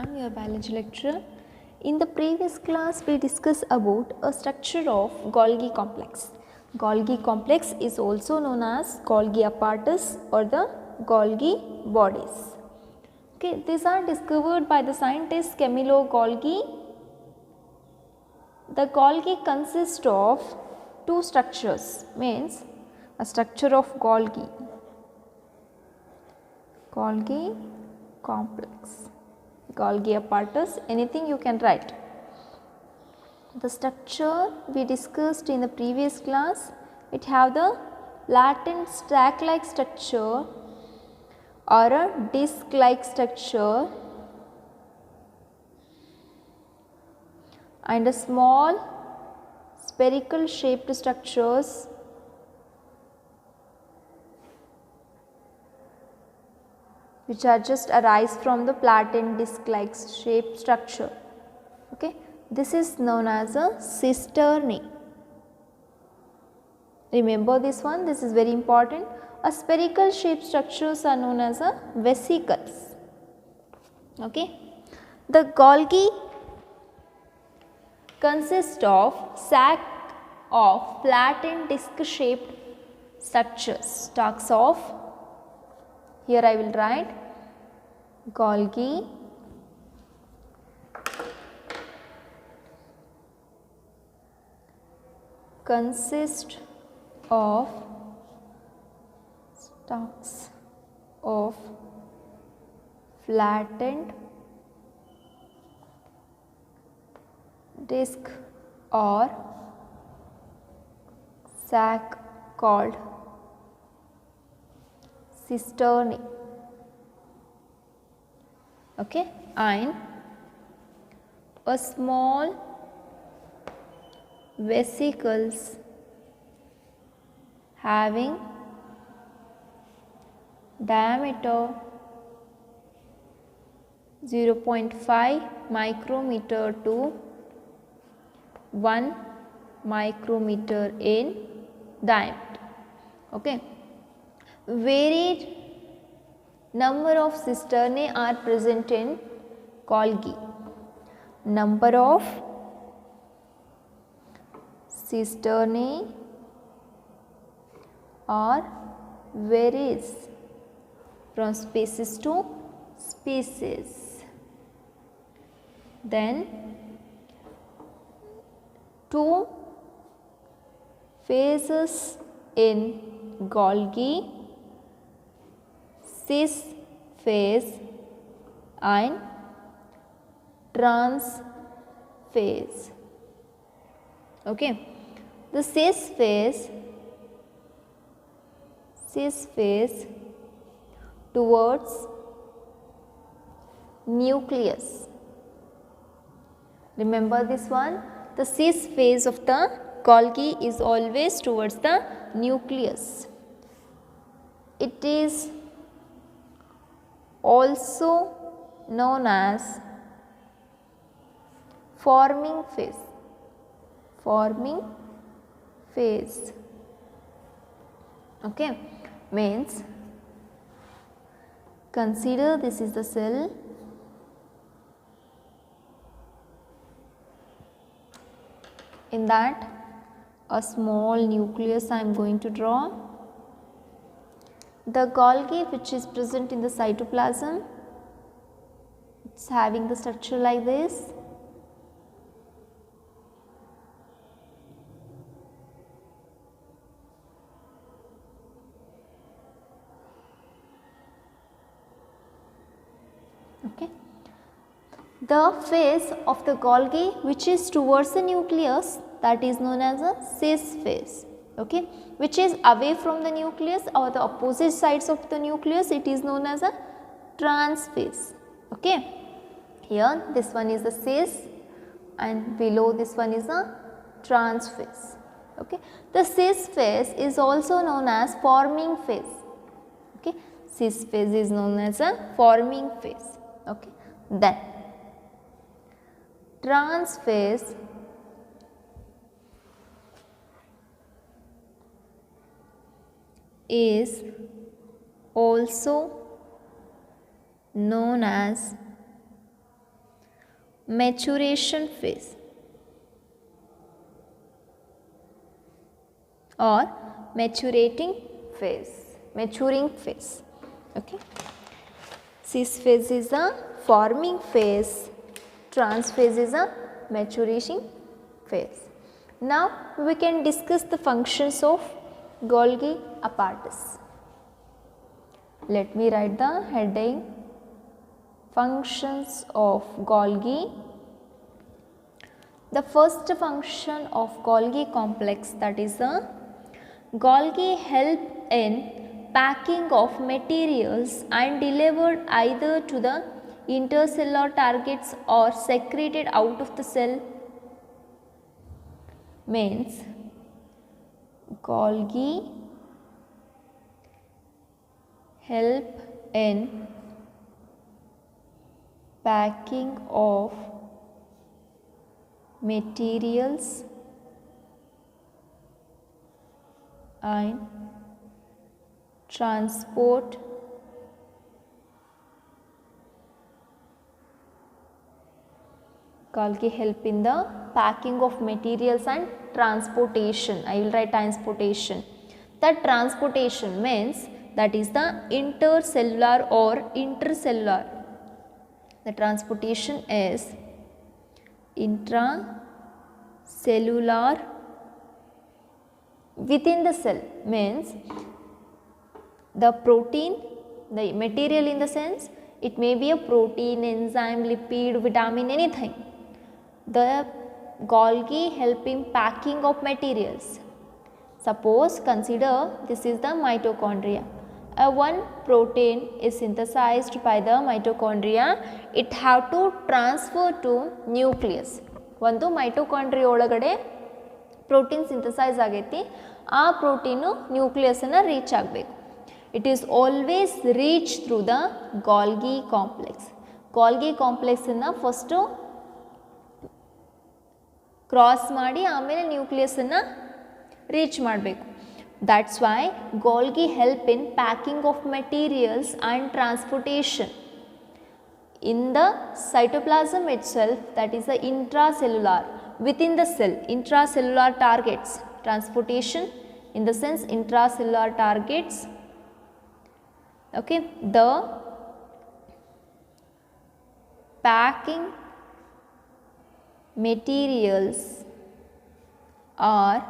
am your biology lecturer. In the previous class, we discussed about a structure of Golgi complex. Golgi complex is also known as Golgi apparatus or the Golgi bodies. Okay, these are discovered by the scientist Camillo Golgi. The Golgi consists of two structures, means a structure of Golgi complex, Golgi apparatus, anything you can write. The structure we discussed in the previous class, it have the latent stack like structure or a disc like structure and a small spherical shaped structures which are just arise from the platen disc like shaped structure. Okay. This is known as a cistern. Remember this one, this is very important. A spherical shaped structures are known as a vesicles. Okay. The Golgi consists of sac of flattened disc shaped structures. Stalks of, here I will write Golgi consist of stalks of flattened disc or sac called cistern. Okay, and a small vesicles having diameter 0.5 micrometer to 1 micrometer in diameter. Okay. Varied number of cisternae are present in Golgi. Number of cisternae are varies from species to species. Then two phases in Golgi, cis phase and trans phase. Okay. The cis phase towards nucleus. Remember this one, the cis phase of the Golgi is always towards the nucleus. It is also known as forming phase. Okay, means consider this is the cell, in that a small nucleus I am going to draw. The Golgi which is present in the cytoplasm, it is having the structure like this. Okay. The phase of the Golgi which is towards the nucleus, that is known as a cis phase. Okay, which is away from the nucleus or the opposite sides of the nucleus, it is known as a trans phase. Okay, here this one is the cis and below this one is a trans phase. Okay, the cis phase is also known as forming phase. Okay, cis phase is known as a forming phase. Okay, then trans phase is also known as maturation phase or maturing phase. Okay, cis phase is a forming phase, trans phase is a maturing phase. Now we can discuss the functions of Golgi apparatus. Let me write the heading, functions of Golgi. The first function of Golgi complex, that is the Golgi help in packing of materials and delivered either to the intercellular targets or secreted out of the cell. Means Golgi help in packing of materials and transport Golgi help in the packing of materials and transportation. I will write transportation. That transportation means that is the intercellular or intracellular. The transportation is intracellular within the cell, means the protein, the material in the sense it may be a protein, enzyme, lipid, vitamin, anything. The Golgi help in packing of materials. Suppose consider this is the mitochondria. One protein is synthesized by the mitochondria. It have to transfer to nucleus. One mitochondria ಒಳಗಡೆ protein synthesize ಆಗೈತಿ, ಆ protein nucleus ಅನ್ನು reach ಆಗಬೇಕು. It is always reached through the Golgi complex. Golgi complex ಅನ್ನು first cross ಮಾಡಿ ಆಮೇಲೆ nucleus ಅನ್ನು reach ಮಾಡಬೇಕು. That's why Golgi help in packing of materials and transportation in the cytoplasm itself, that is the intracellular, within the cell, intracellular targets, transportation in the sense intracellular targets. Okay, the packing materials are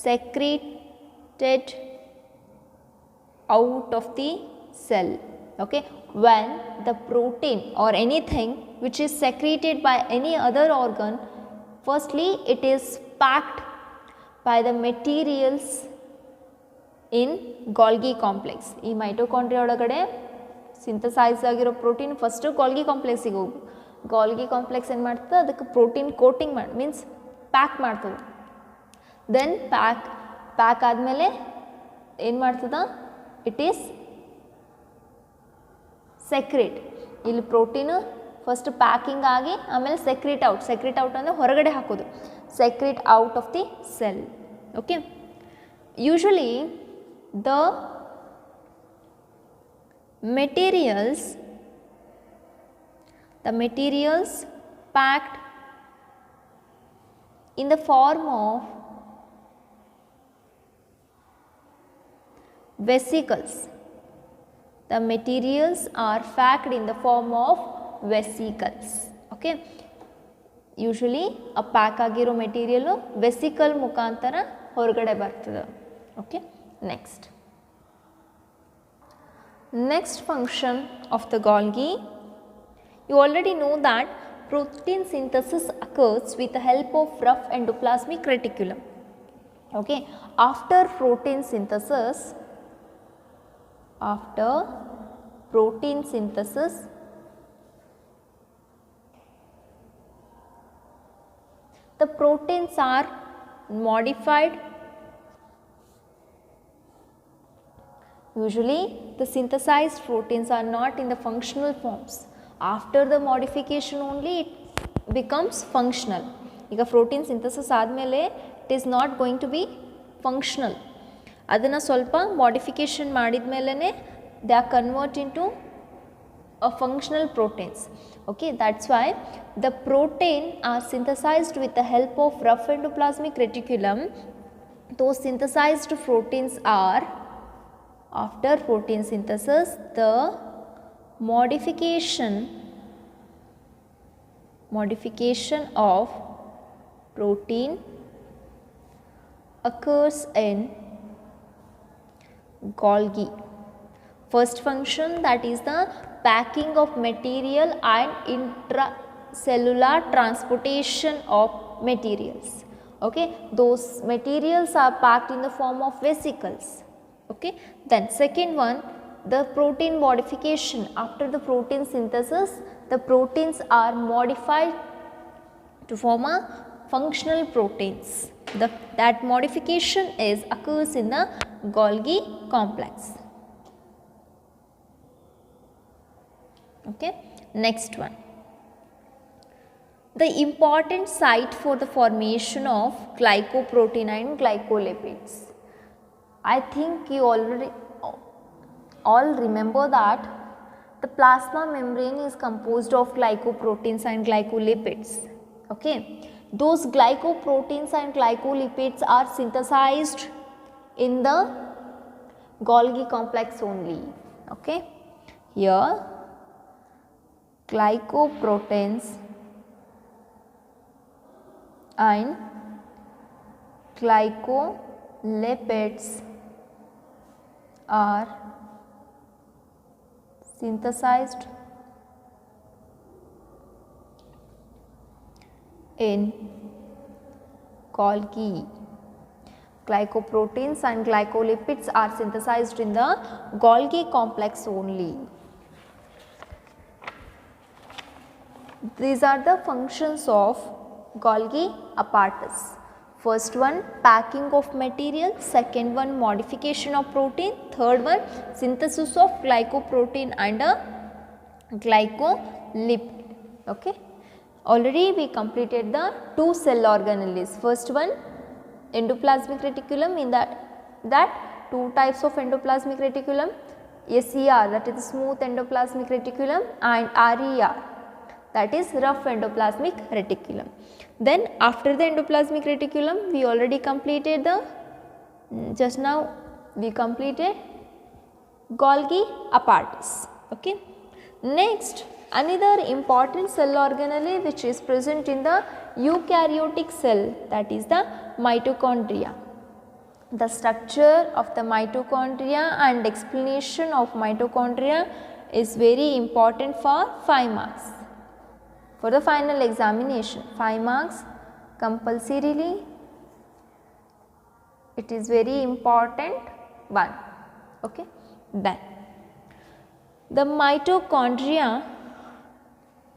secreted out of the cell. Okay, when the protein or anything which is secreted by any other organ, firstly it is packed by the materials in Golgi complex. ಈ mitochondria ಒಳಗಡೆ synthesise ಆಗಿರೋ protein first Golgi ಕಾಂಪ್ಲೆಕ್ಸಿಗೆ ಹೋಗ್ಬೇಕು. Golgi complex ಏನು ಮಾಡ್ತದೆ, ಅದಕ್ಕೆ protein coating ಮಾಡಿ means pack ಮಾಡ್ತದೆ. Then pack ಆದಮೇಲೆ ಏನು ಮಾಡ್ತದೆ, ಇಟ್ ಈಸ್ ಸೆಕ್ರೇಟ್. ಇಲ್ಲಿ ಪ್ರೋಟೀನು ಫಸ್ಟ್ ಪ್ಯಾಕಿಂಗ್ ಆಗಿ ಆಮೇಲೆ ಸೆಕ್ರೇಟ್ ಔಟ್ ಅಂದರೆ ಹೊರಗಡೆ ಹಾಕೋದು, secrete out of the cell. Okay, usually the materials packed in the form of vesicles. The materials are packed in the form of vesicles. Okay, usually a pack agiro material vesicle mukantara ಹೊರಗಡೆ ಬರ್ತದೆ. Okay, next function of the Golgi. You already know that protein synthesis occurs with the help of rough endoplasmic reticulum. Okay, after protein synthesis, the proteins are modified. Usually the synthesized proteins are not in the functional forms. After the modification only it becomes functional. ಈಗ protein synthesis ಆದಮೇಲೆ it is not going to be functional. ಅದನ್ನು ಸ್ವಲ್ಪ modification ಮಾಡಿದ ಮೇಲೇ they are convert into functional proteins. Okay, that's why the protein are synthesized with the help of rough endoplasmic reticulum. Those synthesized proteins are, after protein synthesis, the modification of protein occurs in Golgi. First function, that is the packing of material and intracellular transportation of materials. Okay, those materials are packed in the form of vesicles. Okay, then second one, the protein modification. After the protein synthesis, the proteins are modified to form a functional proteins. That modification occurs in the Golgi complex. Okay, next one, the important site for the formation of glycoprotein and glycolipids. I think you already all remember that the plasma membrane is composed of glycoproteins and glycolipids. Okay, those glycoproteins and glycolipids are synthesized in the Golgi complex only. Okay, here glycoproteins and glycolipids are synthesized in Golgi. Glycoproteins and glycolipids are synthesized in the Golgi complex only. These are the functions of Golgi apparatus. First one, packing of material. Second one, modification of protein. Third one, synthesis of glycoprotein and a glycolipid. Okay, already we completed the two cell organelles. First one, endoplasmic reticulum. In that two types of endoplasmic reticulum, SER, that is the smooth endoplasmic reticulum, and RER, that is rough endoplasmic reticulum. Then after the endoplasmic reticulum, we already completed the, just now we completed Golgi apparatus. Okay. Next, another important cell organelle which is present in the eukaryotic cell, that is the mitochondria. The structure of the mitochondria and explanation of mitochondria is very important for 5 marks. For the final examination, 5 marks compulsorily, it is very important one. Okay. Then the mitochondria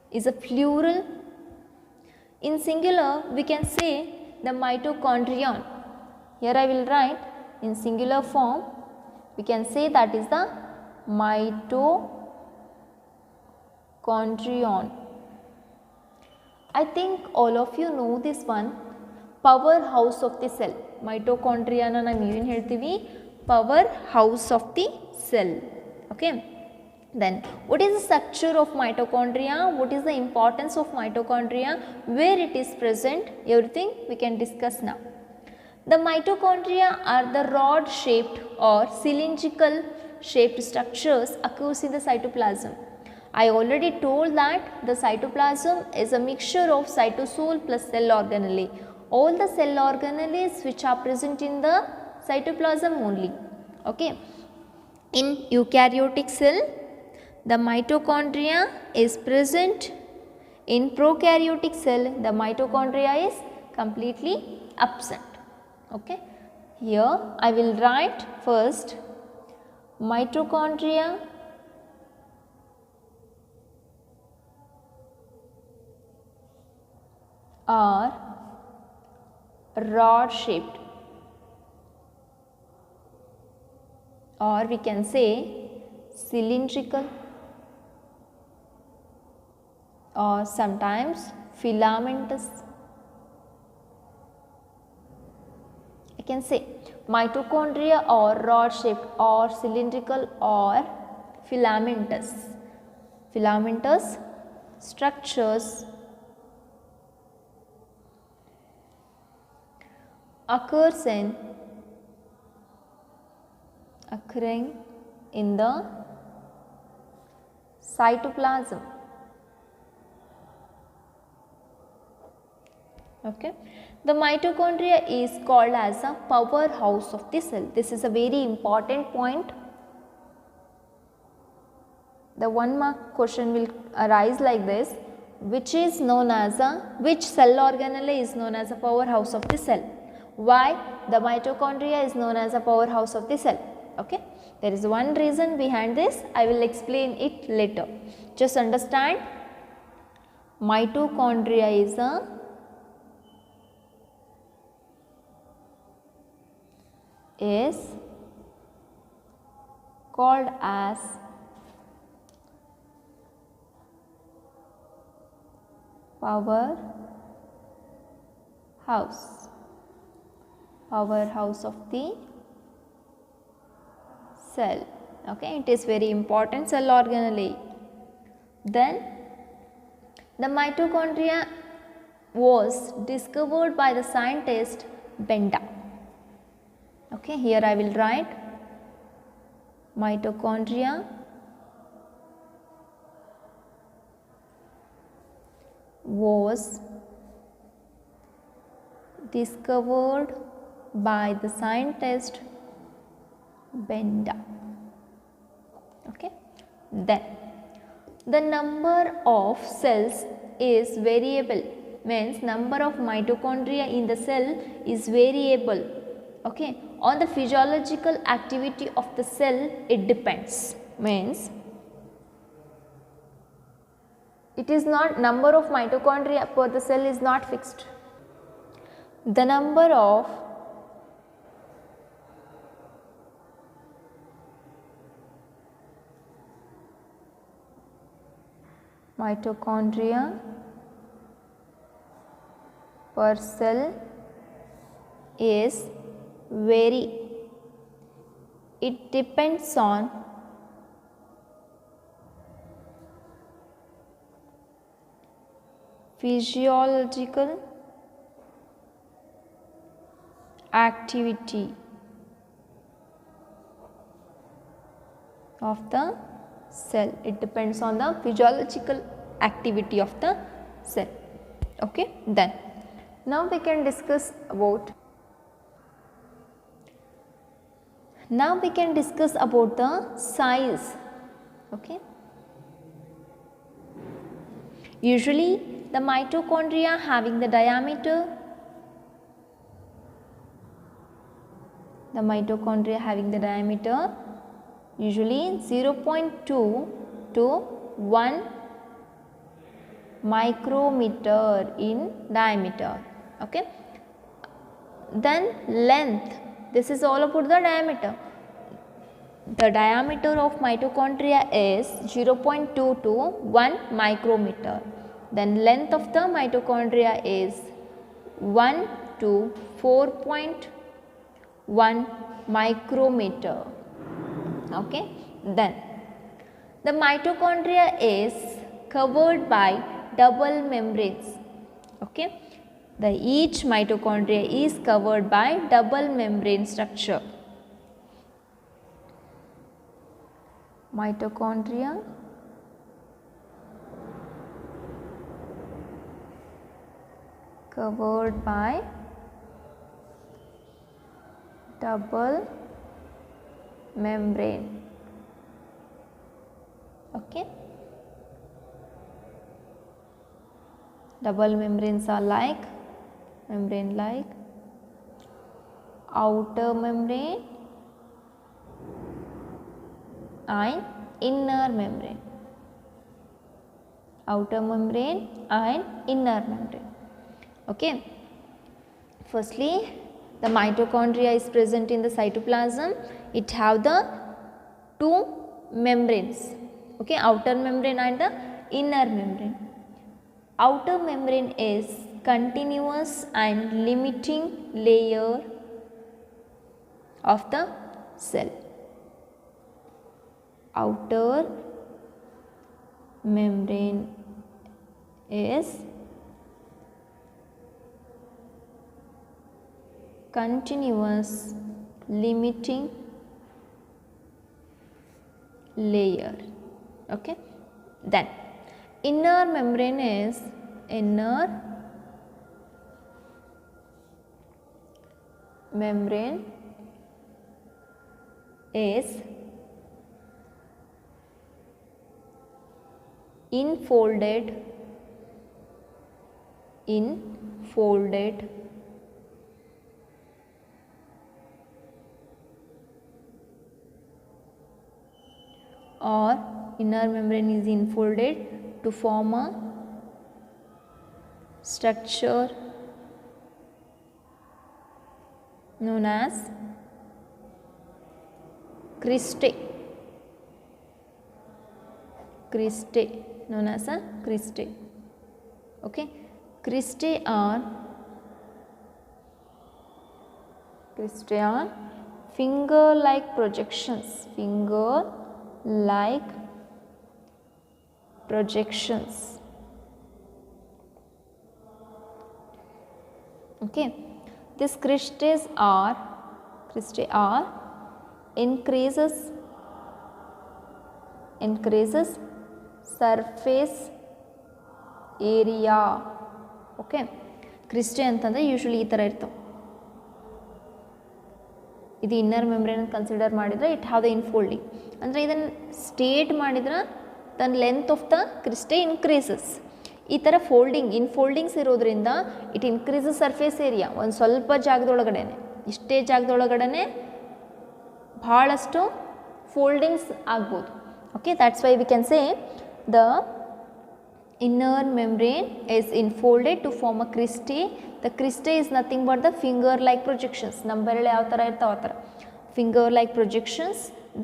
is a plural. In singular, we can say the mitochondrion. Here I will write in singular form, we can say that is the mitochondrion. I think all of you know this one, powerhouse of the cell. Mitochondria na ನಾವು ಏನು ಹೇಳ್ತೀವಿ, powerhouse of the cell. Okay. Then what is the structure of mitochondria, what is the importance of mitochondria, where it is present, everything we can discuss now. The mitochondria are the rod shaped or cylindrical shaped structures occurs in the cytoplasm. I already told that the cytoplasm is a mixture of cytosol plus cell organelle. All the cell organelles which are present in the cytoplasm only. Okay. In eukaryotic cell, the mitochondria is present. In prokaryotic cell, the mitochondria is completely absent. Okay. Here I will write first mitochondria are rod shaped, or we can say cylindrical, or sometimes filamentous. I can say mitochondria or rod shaped or cylindrical or filamentous. filamentous structures occurring in the cytoplasm. Okay. The mitochondria is called as a powerhouse of the cell. This is a very important point. The 1 mark question will arise like this: which cell organelle is known as a powerhouse of the cell? Why the mitochondria is known as a powerhouse of the cell? Okay. There is one reason behind this. I will explain it later. Just understand, mitochondria is called as powerhouse of the cell. Okay, it is very important cell organelle. Then the mitochondria was discovered by the scientist Benda. Okay, here I will write mitochondria was discovered by the scientist Benda. Okay. Then the number of cells is variable, means number of mitochondria in the cell is variable. Okay. On the physiological activity of the cell it depends, means it is not, number of mitochondria per the cell is not fixed. The number of mitochondria per cell is vary. It depends on physiological activity of the cell. It depends on the physiological activity of the cell. Okay. Then now we can discuss about the size. Okay. Usually the mitochondria having the diameter usually 0.2 to 1 micrometer in diameter. Okay. Then length, this is all about the diameter. The diameter of mitochondria is 0.2 to 1 micrometer. Then length of the mitochondria is 1 to 4.1 micrometer. Okay. Then the mitochondria is covered by double membranes. Okay. Each mitochondria is covered by double membrane structure. Mitochondria covered by double membrane. Okay. Double membranes are like outer membrane and inner membrane. Outer membrane and inner membrane. Okay. Firstly, the mitochondria is present in the cytoplasm. It have the two membranes. Okay, outer membrane and the inner membrane. Outer membrane is continuous and limiting layer of the cell. Outer membrane is continuous limiting layer. Okay, then inner membrane is infolded or inner membrane is infolded to form a structure known as cristae, known as a cristae. Okay, cristae are finger like projections, Okay, these cristae are increases surface area. Okay, cristae ಅಂತಂದ್ರೆ usually ಈ ಥರ ಇರ್ತವೆ. ಇದು inner membrane consider ಮಾಡಿದರೆ it have the ಇನ್ಫೋಲ್ಡಿಂಗ್, ಅಂದರೆ ಇದನ್ನು state ಮಾಡಿದ್ರೆ ತನ್ನ ಲೆಂತ್ ಆಫ್ ದ ಕ್ರಿಸ್ಟೆ ಇನ್ಕ್ರೀಸಸ್. ಈ ಥರ ಇನ್ಫೋಲ್ಡಿಂಗ್ಸ್ ಇರೋದ್ರಿಂದ ಇಟ್ ಇನ್ಕ್ರೀಸಸ್ ಸರ್ಫೇಸ್ ಏರಿಯಾ. ಒಂದು ಸ್ವಲ್ಪ ಜಾಗದೊಳಗಡೆ, ಇಷ್ಟೇ ಜಾಗದೊಳಗಡೆ ಭಾಳಷ್ಟು ಫೋಲ್ಡಿಂಗ್ಸ್ ಆಗ್ಬೋದು. Okay, that's why we can say the inner membrane is infolded to form a cristae. The cristae is nothing but the finger like projections. Numberale yav tara irtava tara finger like projections.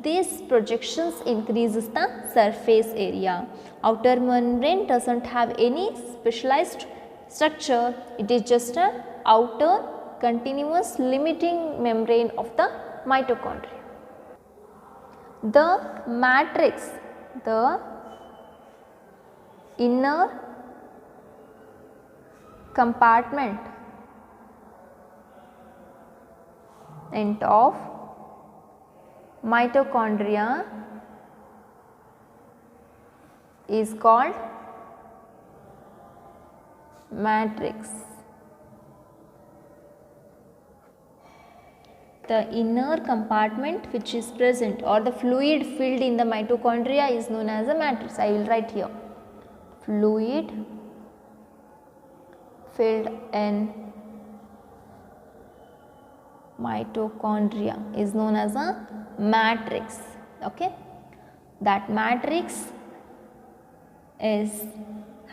These projections increases the surface area. Outer membrane doesn't have any specialized structure. It is just a outer continuous limiting membrane of the mitochondria. The matrix, the inner compartment of mitochondria is called matrix. The inner compartment which is present or the fluid filled in the mitochondria is known as a matrix. I will write here. Fluid filled in mitochondria is known as a matrix. Okay, that matrix is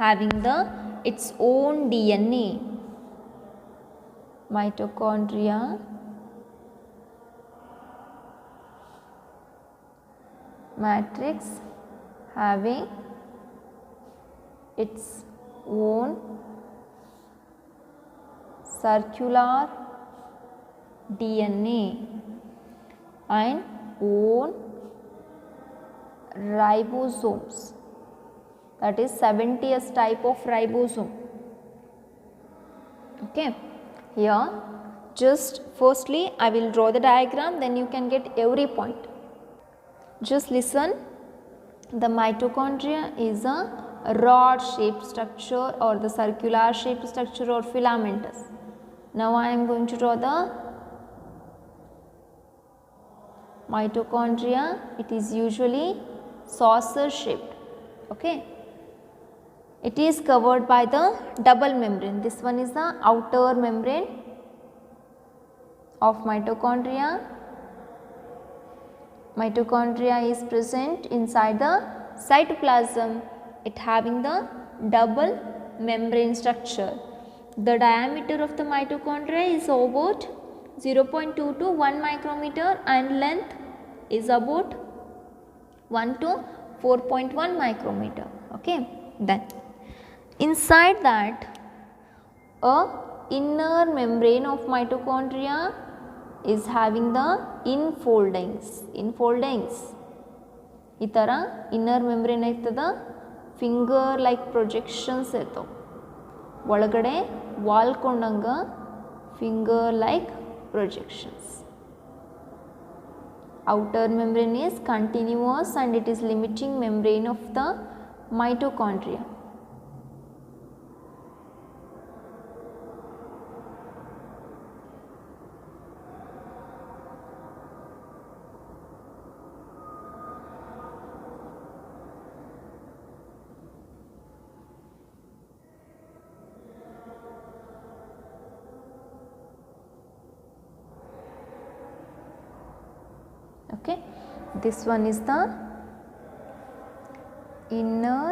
having its own DNA. Mitochondria matrix having its own circular DNA and own ribosomes, that is 70th type of ribosome. Okay, here just firstly I will draw the diagram, then you can get every point. Just listen, the mitochondria is a rod shaped structure or the circular shaped structure or filamentous. Now I am going to draw the mitochondria. It is usually saucer shaped. Okay, it is covered by the double membrane. This one is the outer membrane of mitochondria. Mitochondria is present inside the cytoplasm, it having the double membrane structure. The diameter of the mitochondria is about 0.2 to 1 micrometer and length is about 1 to 4.1 micrometer. Okay, then inside that a inner membrane of mitochondria is having the infoldings. ಈ ಥರ inner membrane ಇರ್ತದ, finger like projections ಇರ್ತಾವೆ, ಒಳಗಡೆ ವಾಲ್ಕೊಂಡಂಗೆ finger like projections. Outer membrane is continuous and it is limiting membrane of the mitochondria. Okay, this one is the inner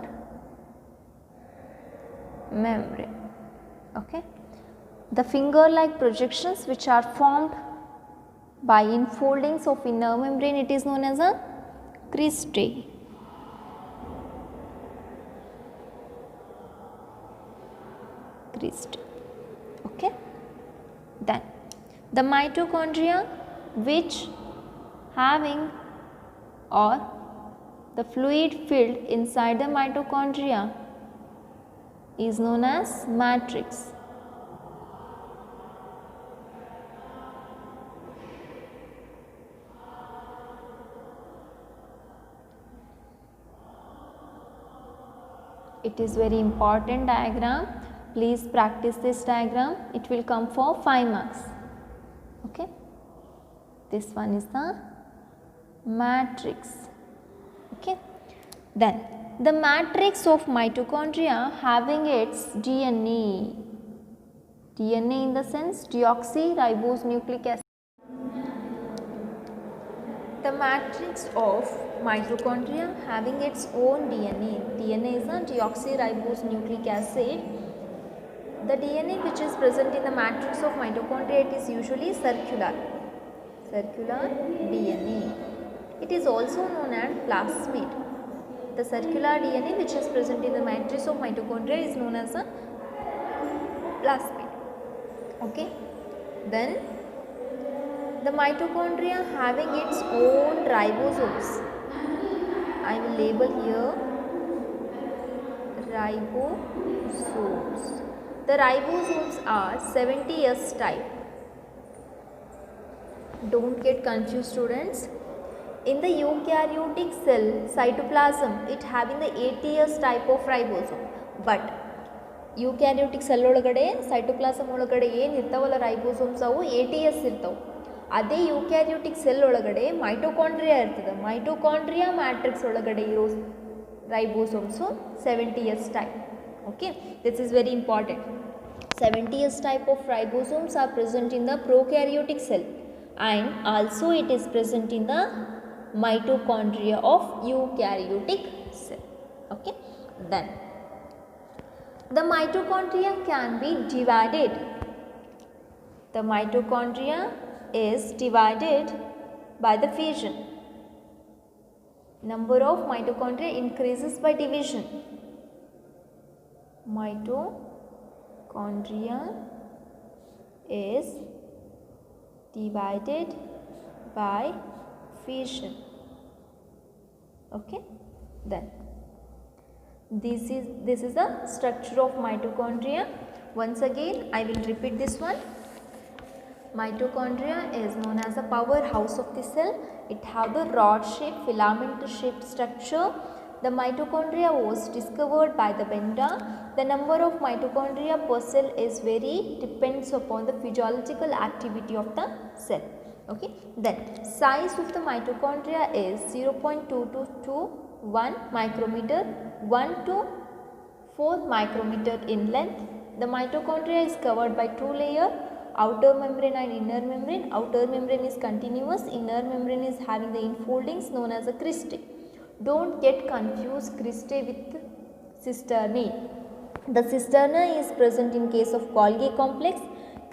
membrane. Okay, the finger like projections which are formed by infoldings of inner membrane, it is known as a cristae. Okay, then the mitochondria which having or the fluid filled inside the mitochondria is known as matrix. It is very important diagram. Please practice this diagram. It will come for 5 marks. Okay, this one is the matrix. Okay, then the matrix of mitochondria having its DNA in the sense deoxyribose nucleic acid. The matrix of mitochondria having its own DNA is a deoxyribose nucleic acid. The DNA which is present in the matrix of mitochondria, it is usually circular DNA. It is also known as plasmid. The circular DNA which is present in the matrix of mitochondria is known as a plasmid. Okay, then the mitochondria having its own ribosomes. I will label here ribosomes. The ribosomes are 70S type. Don't get confused, students. In the eukaryotic cell cytoplasm, it having the 80S type of ribosome, but eukaryotic cell ಒಳಗಡೆ cytoplasm ಒಳಗಡೆ ಏನು ಇರ್ತಾವಲ್ಲ ribosomes ಅವು 80S ಇರ್ತಾವೆ. ಅದೇ ಯೂಕ್ಯಾರಿಯೋಟಿಕ್ cell ಒಳಗಡೆ mitochondria ಇರ್ತದೆ. Mitochondria matrix ಒಳಗಡೆ ಇರೋ ರೈಬೋಸೋಮ್ಸು 70S type. Okay, this is very important. 70S type of ribosomes are present in the prokaryotic cell and also it is present in the mitochondria of eukaryotic cell. Okay, then the mitochondria can be divided. The mitochondria is divided by the fission. Number of mitochondria increases by division. Mitochondria is divided by fission. Okay, then this is the structure of mitochondria. Once again I will repeat this one. Mitochondria is known as the powerhouse of the cell. It have the rod shape, filament shaped structure. The mitochondria was discovered by the Benda. The number of mitochondria per cell is depends upon the physiological activity of the cell. Okay, then size of the mitochondria is 0.22 to 1 micrometer, 1 to 4 micrometer in length. The mitochondria is covered by 2 layers, outer membrane and inner membrane. Outer membrane is continuous, inner membrane is having the infoldings known as a cristae. Don't get confused cristae with cisternae. The cisterna is present in case of Golgi complex,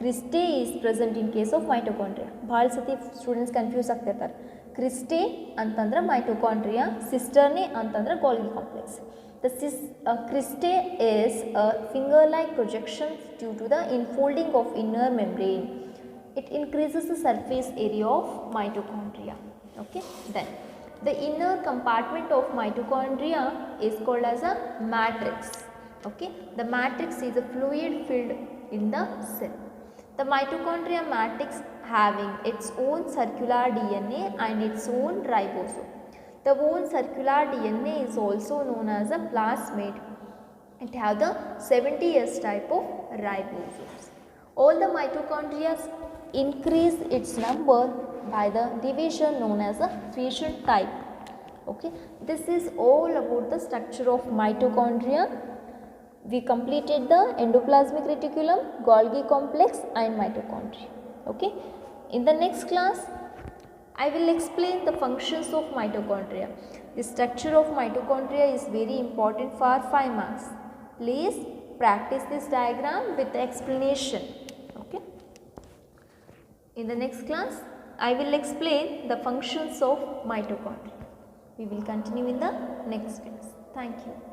cristae is present in case of mitochondria. ಭಾಳ ಸತಿ students confuse ಆಗ್ತಿರ್ತಾರೆ. ಕ್ರಿಸ್ಟೆ ಅಂತಂದ್ರೆ mitochondria, ಸಿಸ್ಟರ್ನೆ ಅಂತಂದ್ರೆ ಗೋಲ್ಗಿ complex. The cristae is a finger-like projection due to the infolding of inner membrane. It increases the surface area of mitochondria. Okay, then The inner compartment of mitochondria is called as a matrix. Okay, the matrix is a fluid filled in the cell. The mitochondria matrix having its own circular DNA and its own ribosome. The own circular DNA is also known as a plasmid. It have the 70S type of ribosomes. All the mitochondria increase its number by the division known as a fission type. Okay, this is all about the structure of mitochondria. We completed the endoplasmic reticulum, Golgi complex and mitochondria. Okay, in the next class I will explain the functions of mitochondria. The structure of mitochondria is very important for 5 marks. Please practice this diagram with the explanation. Okay. In the next class, I will explain the functions of mitochondria. We will continue in the next class. Thank you.